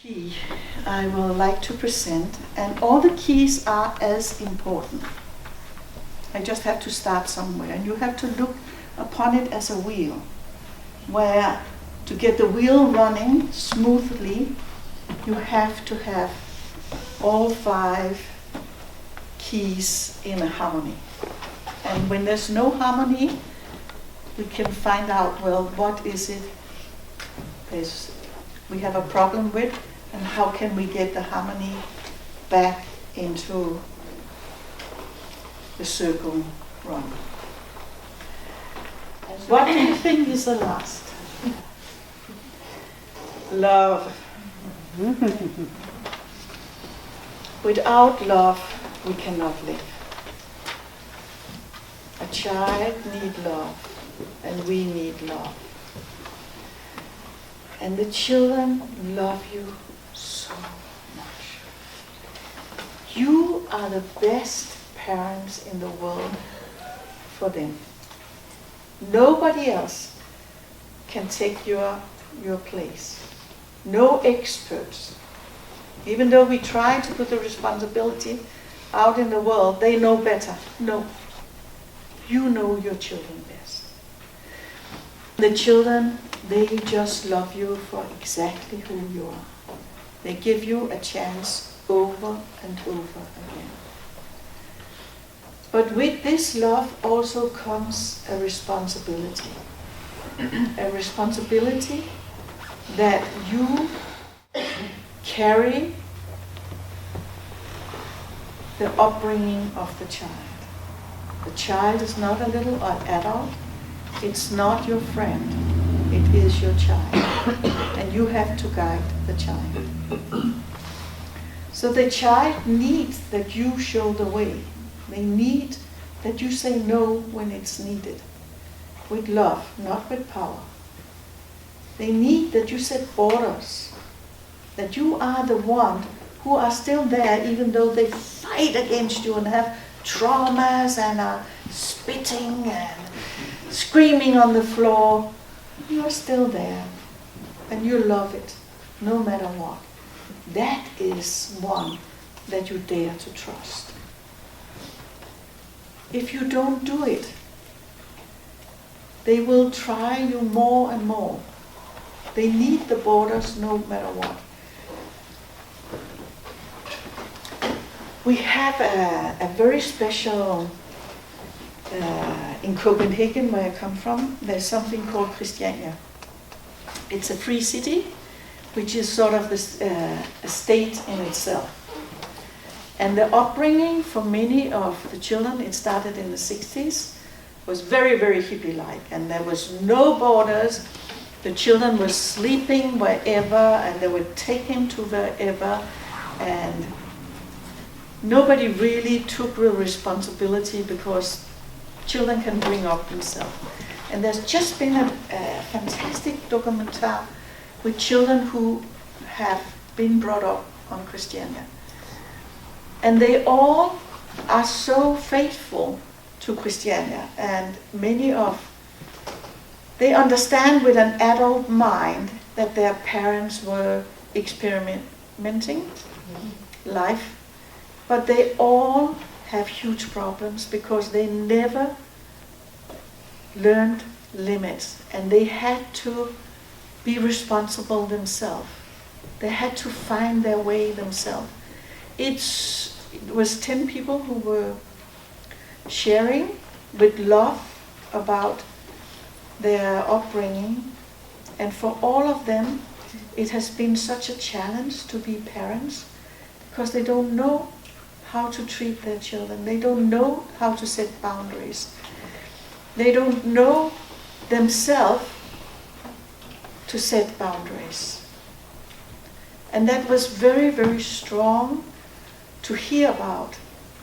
Key I will like to present, and all the keys are as important. I just have to start somewhere, and you have to look upon it as a wheel, where to get the wheel running smoothly, you have to have all 5 keys in a harmony. And when there's no harmony, we can find out, well, what is it we have a problem with, and how can we get the harmony back into the circle run. What do you think is the last? Love. Without love, we cannot live. A child needs love, and we need love. And the children love you so much. You are the best parents in the world for them. Nobody else can take your place. No experts. Even though we try to put the responsibility out in the world, they know better. No. You know your children best. The children, they just love you for exactly who you are. They give you a chance over and over again. But with this love also comes a responsibility. A responsibility that you carry the upbringing of the child. The child is not a little adult. It's not your friend. It is your child. And you have to guide the child. So the child needs that you show the way. They need that you say no when it's needed. With love, not with power. They need that you set borders. That you are the one who are still there even though they fight against you and have traumas and are spitting and screaming on the floor. You are still there. And you love it, no matter what. That is one that you dare to trust. If you don't do it, they will try you more and more. They need the borders no matter what. We have a very special, in Copenhagen where I come from, there's something called Christiania. It's a free city, which is sort of a state in itself. And the upbringing for many of the children, it started in the 60s, was very, very hippie-like. And there was no borders. The children were sleeping wherever, and they were taken to wherever. And nobody really took real responsibility because children can bring up themselves. And there's just been a fantastic documentary with children who have been brought up on Christiania. And they all are so faithful to Christiania, and they understand with an adult mind that their parents were experimenting life, but they all have huge problems because they never learned limits, and they had to be responsible themselves. They had to find their way themselves. It was 10 people who were sharing with love about their upbringing, and for all of them it has been such a challenge to be parents because they don't know how to treat their children. They don't know how to set boundaries. They don't know themselves to set boundaries. And that was very, very strong to hear about.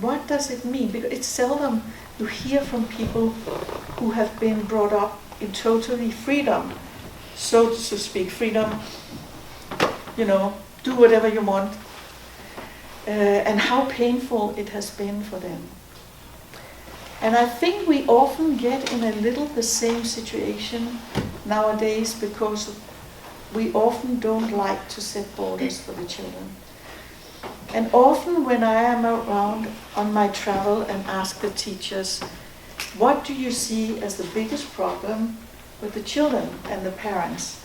What does it mean? Because it's seldom you hear from people who have been brought up in totally freedom, so to speak, freedom, do whatever you want, and how painful it has been for them. And I think we often get in a little the same situation nowadays because we often don't like to set borders for the children. And often when I am around on my travel and ask the teachers, what do you see as the biggest problem with the children and the parents?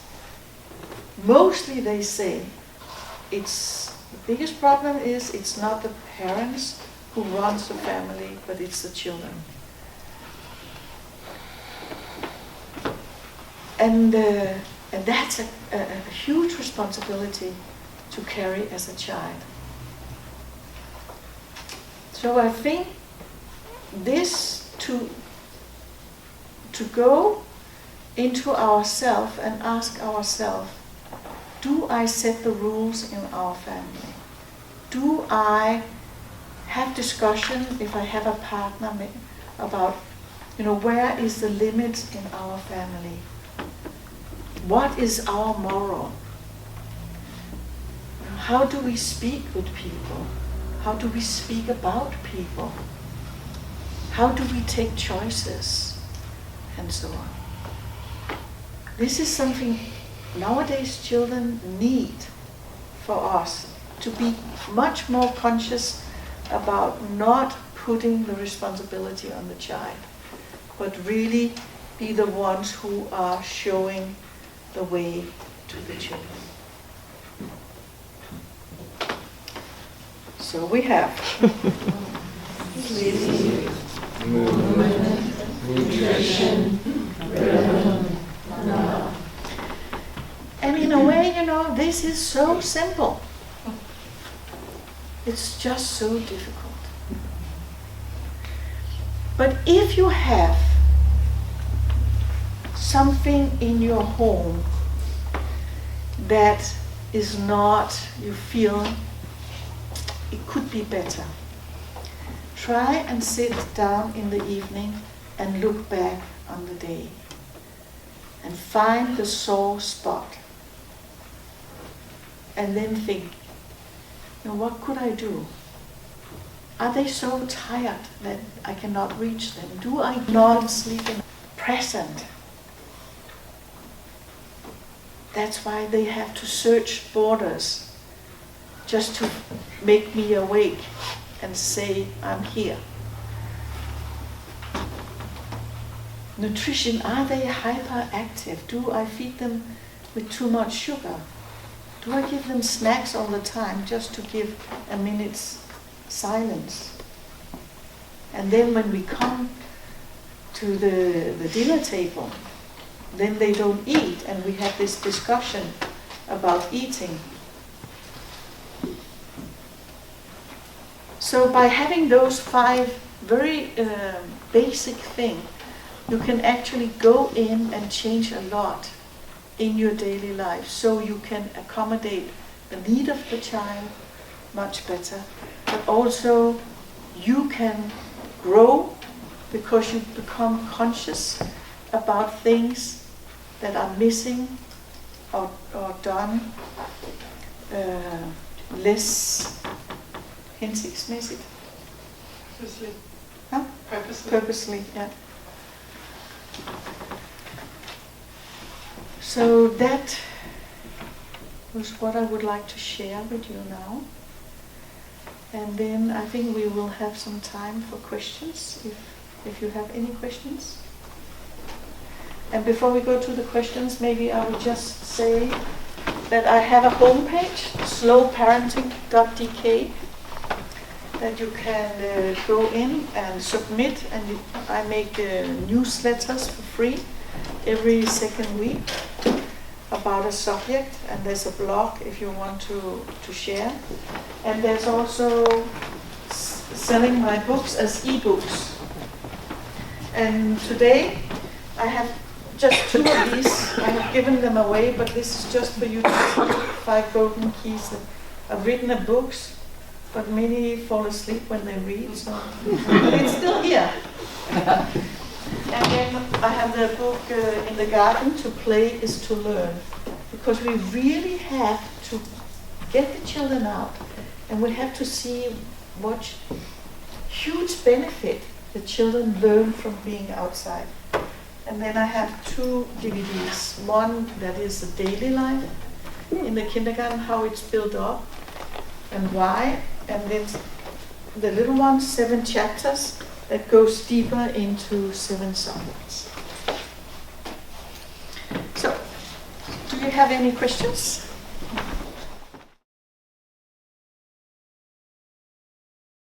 Mostly they say, the biggest problem is it's not the parents who runs the family, but it's the children. And that's a huge responsibility to carry as a child. So I think this to go into ourselves and ask ourselves, do I set the rules in our family? Do I have discussion if I have a partner about, where is the limit in our family? What is our moral? How do we speak with people? How do we speak about people? How do we take choices? And so on. This is something nowadays children need for us to be much more conscious about not putting the responsibility on the child, but really be the ones who are showing the way to the children. So we have sleep, movement, nutrition, rhythm, love. And in a way, this is so simple. It's just so difficult. But if you have something in your home that is not, you feel it could be better, try and sit down in the evening and look back on the day and find the sore spot. And then think, what could I do? Are they so tired that I cannot reach them? Do I not sleep in present? That's why they have to search borders just to make me awake and say, I'm here. Nutrition, are they hyperactive? Do I feed them with too much sugar? Do I give them snacks all the time just to give a minute's silence? And then when we come to the dinner table, then they don't eat, and we have this discussion about eating. So by having those 5 very basic things, you can actually go in and change a lot in your daily life, so you can accommodate the need of the child much better, but also you can grow because you become conscious about things that are missing or done less hensigtsmæssigt. Purposely. Huh? Purposely. Purposely, yeah. So that was what I would like to share with you now. And then I think we will have some time for questions, if you have any questions. And before we go to the questions, maybe I will just say that I have a homepage, slowparenting.dk, that you can go in and submit, and I make newsletters for free every second week about a subject, and there's a blog if you want to share. And there's also selling my books as e-books. And today I have just 2 of these. I have given them away, but this is just for you to see 5 golden keys that I've written a books, but many fall asleep when they read, so but it's still here. And then I have the book In the Garden, To Play is to Learn, because we really have to get the children out, and we have to see what huge benefit the children learn from being outside. And then I have 2 DVDs. One that is the daily life in the kindergarten, how it's built up and why. And then the little one, 7 chapters that goes deeper into 7 subjects. So, do you have any questions?